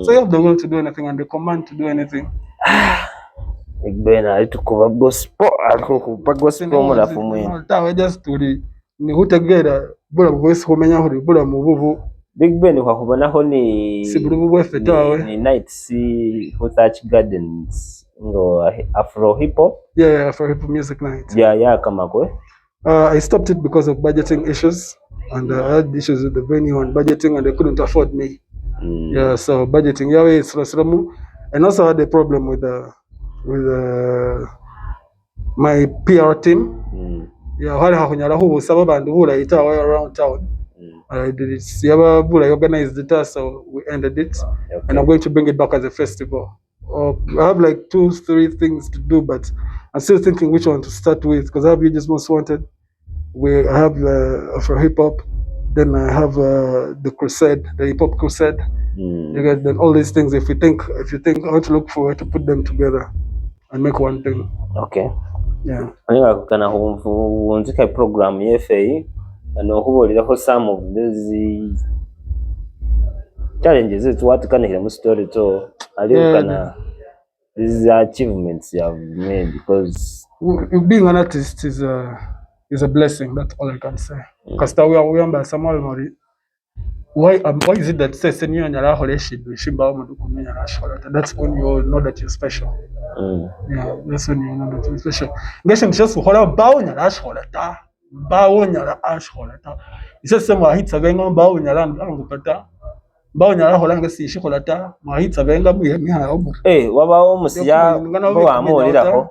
So you have the will to do anything and the command to do anything. Byg Ben alitukuba gospel gospel mulafu mwene. Tawe just tuli ni hutegera bula voice kumenya huri bula mubuvu. Byg Ben kwakubonaho ni sibulubu bwefe tawe ni nights for Thatch Gardens ngo Afro hip hop. Yeah, Afro hip hop music night. Yeah kama kwe. I stopped it because of budgeting issues and I had issues with the venue and budgeting and they couldn't afford me. Yeah, so budgeting yawe sramu and also had a problem with my PR team. Yeah, hari hakunyara hubusa babandu burayita around town. I did it. Siaba bula organized it, so we ended it. Okay. And I'm going to bring it back as a festival. I have like 2-3 things to do, but I'm still thinking which one to start with because I have You Just Most Wanted. I have Afro hip hop. Then I have the crusade, the hip hop crusade. You guys, then all these things. If you think, I want to look forward to put them together and make one thing. Okay. Yeah. Aniga kana hunzika program yefe and some of these challenges is what can hear story so these achievements you have made because being an artist is a blessing. That's all I can say. Because we are Samuel Mori. Why is it that says that's when you know that you're special. Yeah, that's when you know that you're special. Nation just it's just some hits again on wabawo omusiya bwamuliraho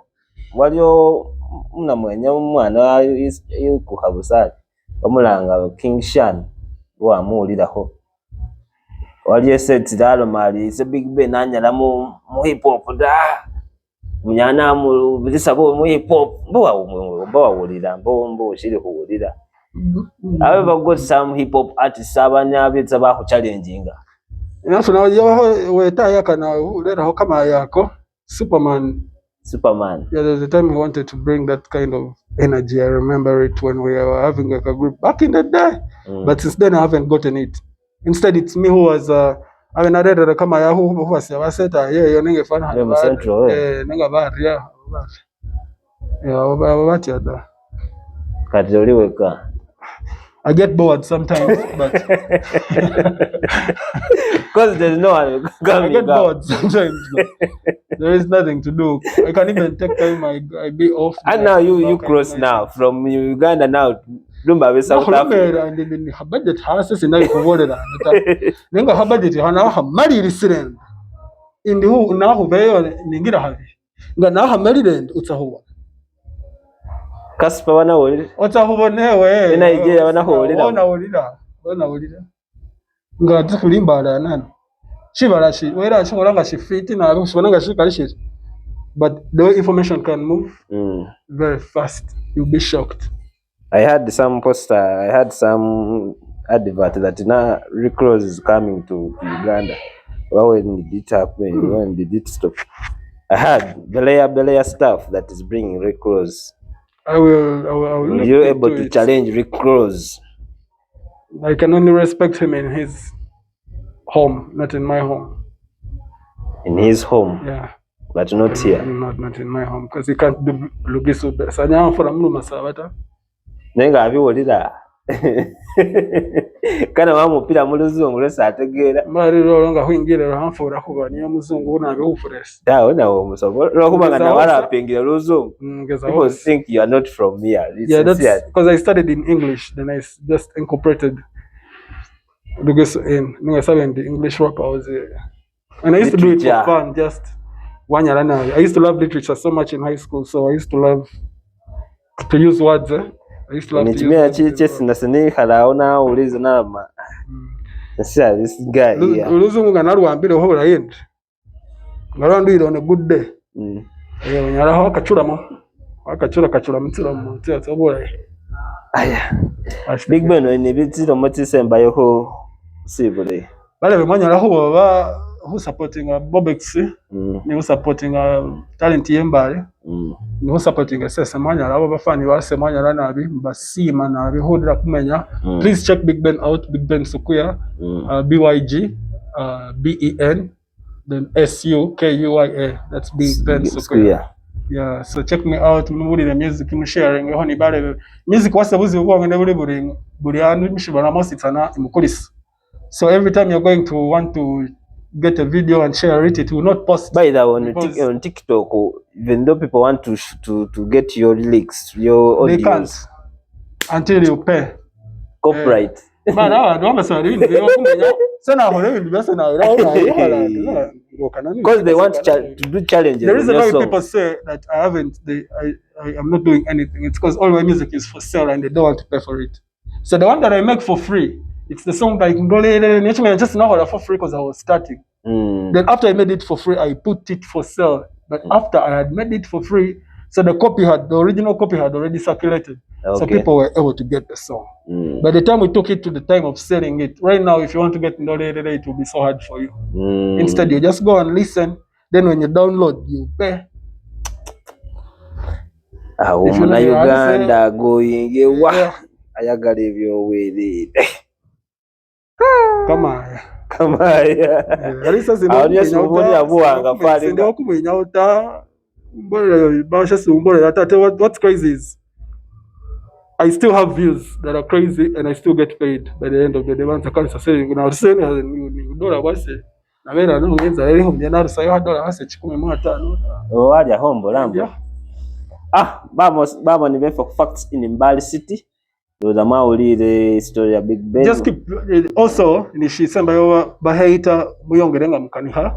waliwo munamwenya omwana yukuhabusali omulanga King Shan bwamuliraho wali eset dalo mali se Byg Ben anyala mu hip hop da munyana mu bisabo mu hip hop bwawulira mbo shiri kuwulira abe bagot some hip hop artists abanyabitsa baho challenginga nafu na weta yakana uleraho kama yako Superman. Yeah, there's a time he wanted to bring that kind of energy. I remember it when we were having like a group back in the day. But since then I haven't gotten it. Instead it's me who was I mean I read kama ya who was yabaseta yeah ninge fana ninga bari yeah what ya da kadoliweka I get bored sometimes, but because there's no one I get bored sometimes. There is nothing to do. I can't even take time. I be off. And now you cross now from Uganda now. Lumba South Africa. And then budget houses in the forwarded. Nenga habudget hana ha mari resident. In the who now who very ningira havi. Nga now ha mari land utahuwa. Kaspa wanahulira otahubonewe ina Nigeria wanahulira wanahulira nga tukulimbala nani shibala shi wera shingolanga shifiti na abishonanga shikalishi but the way information can move very fast you'll be shocked. I had some advert that now Rick Ross is coming to Uganda. When did it happen? When did it stop? I had the layer stuff that is bringing Rick Ross. I will you're able to challenge Rick Ross. I can only respect him in his home, not in my home. In his home? Yeah. But not here? Not in my home, because he can't do Lugisu. Sanya for a mulu masabata. Nenga abiwulira. Kana wamupira mu luzungu lesa ategeera. Mari rolonga huingira rahanfura kuba niyo muzungu na bufures. Dawo nawo musobo. Lokubanga na wala apingira luzungu. People think you are not from here. Yeah, that's because I studied in English, then I just incorporated Lugisu in. I studied the English rap. And I used to do it for fun, just one year. I used to love literature so much in high school, so I used to love to use words. I used to love to use this guy here. Luzungu ngarwambire ho burayenda. Ngarandwire on a good day. Nyara ho kacuramo. Akacura mutira mu mutira bora. Aya. Byg Ben ni bitiro mutisemba yo sibule. Bale bemanyara ho baba who supporting Bobex, who supporting talent yembale, who supporting Sesemanya, our fan, you are Semanya Nabi, Basima Nabi, who did kumenya. Please check Byg Ben out, Byg Ben Sukuya, BYG, BEN, then SUKUYA. That's Byg Ben Sukuya. Yeah, so check me out. Muli the music I'm sharing. Honey, bale music was a buzi uwa ngene buri anu mishibana mositana imukulisi. So every time you're going to want to get a video and share it, it will not post. By the way, on TikTok, even though people want to get your lyrics, your audios, they can't until you pay copyright. Man, I don't understand. Because they want to do challenges. The reason why people say that I am not doing anything, it's because all my music is for sale and they don't want to pay for it. So the one that I make for free, it's the song that I can go I just know how for free because I was starting. Then after I made it for free, I put it for sale. But after I had made it for free, so the original copy had already circulated. Okay. So people were able to get the song. By the time we took it to the time of selling it, right now, if you want to get Ndolelele, it will be so hard for you. Instead, you just go and listen. Then when you download, you pay. If you know Uganda going, ayagala ebyo weerere. Come on. kama ya alisa zinokubulira buwanga falinga ndio kumenya uta mbole basha sumbole what's crazy is I still have views that are crazy and I still get paid by the end of the day. Once I can't say now saying $1 wase na vera no ngenza lero mjana rusayo $1 wase 15 wali hombo lambo babo ni for facts in MbaleCity ndoza mawulire story ya Byg Ben. Just keep also ni shisemba yo bahita muyongerenga mukaniha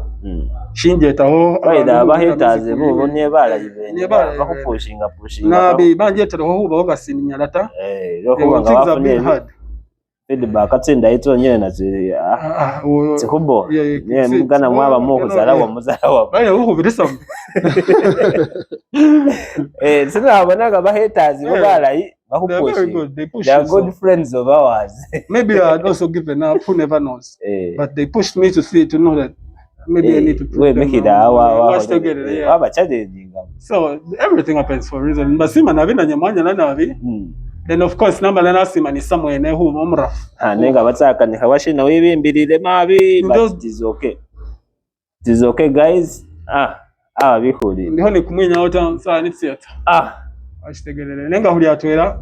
shinje taho baida bahita zebo bonye bala ibene bakupushinga na bi banje taho huba ogasininya lata yo huba ngabafunye feedback atsinda ito nyene nazi tikubo nye mugana mwaba mukuzalawa muzalawa baye uhubirisa sina abonaga bahaters bo balayi they are good friends of ours. Maybe I had also given up, who never knows. But they pushed me to know that maybe I need to prove them. So everything happens for a reason. Basima na vina nyamanya na navi. Then of course namba na nasima ni somewhere ne hu umra. Nenga bataka ni hawashi na wewe mbilile mavi, but it is okay. It is okay guys. Bihuri. Ndiho ni kumwinya ota saa ni theater. Ashitegelele. Nenga huli atwera.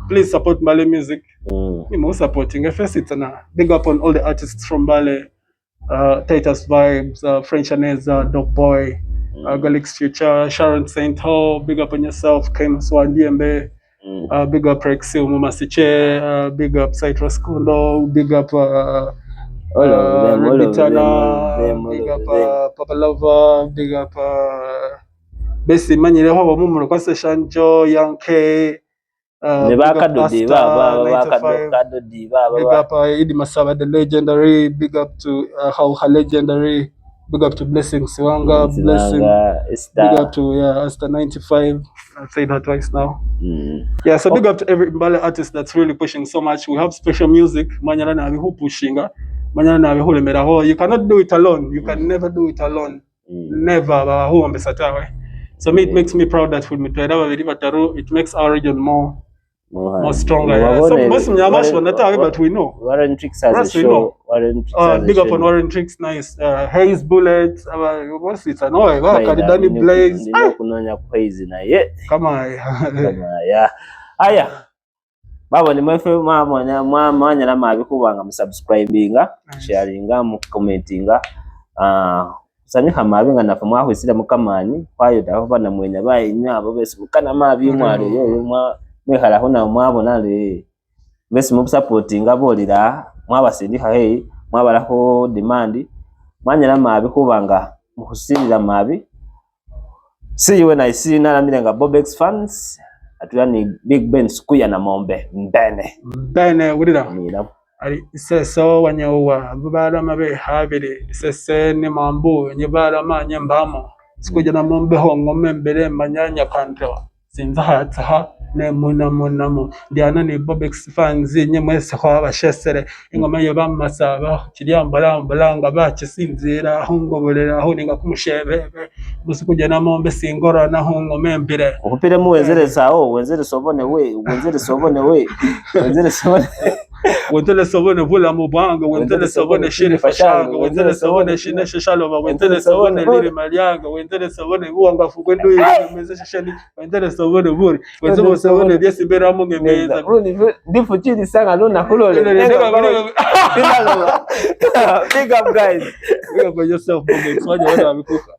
Please support Mbale music. We're supporting. First, it's a big up on all the artists from Mbale, Titus Vibes, French Aneza, Dog Boy, Galix Future, Sharon Saint Ho. Big up on yourself, Kim Swan DMB. Big up Rexy Umumasiche. Big up Citrus Kundo. Big up Rebitana. Big up Papa Lover. Big up Bessie Manyele Ho Mumu kwa session Joe Young K. Big up Idi Masaba, the legendary. Big up to Hauha legendary. Big up to Blessing Siwanga. Big up to Asta 95. I've said that twice now. Yeah, so big up to every Mbale artist that's really pushing so much. We have special music. Manyana na who pushinga. Manyana na who lemera. You cannot do it alone. You can never do it alone. Never. Who ambasatawe. So it makes me proud that it makes our region more stronger. Most but we know. Warren Tricks has a show. Big up on Warren Tricks, nice. Hayes Bullet, what's it? Kadidani Blaze. Come on. Aya. Baba ni mwefe mwanya na mabikubanga musubscribinga, sharinga, mucommentinga. Sanyuka mabinga nafa mwahwisira mukamani kwayo daho na mwenya bayi nyabo bese mukana mabi mwari yo mwehala hona mwabona le bese mu supporting abolira mwabasindika mwabaraho demand mwanya na mabi kubanga muhusirira mabi. See you when I see you na mirenga Bobex fans atuyani Byg Ben Sukuya na mombe mbene urira ari iseso wanyawa bubara mabe habiri isese ni mambu nyibara manye mbamo sikuja na mombe ho ngome mbere manyanya kanto sinza hatsa ne munamo ndiana ni Bobex fans nyemwese ho abashesere ingoma yo bamasaba kiryambalanga bakisinzira aho ngoborera aho ninga kumushebebe musikuja na mombe singora na ho ngome mbere ukupire muwezereza wenzere sobone wenzele sobone vula mubanga wenzele sobone shiri fashanga wenzele sobone shine shishaloba wenzele sobone lili malianga wenzele sobone uanga fugwendo yimeze shishani wenzele sobone buri wenzele sobone diesi bera munge meza ndifu chini sanga luna hulole big up guys, big up yourself Bobex waje wana wamekufa.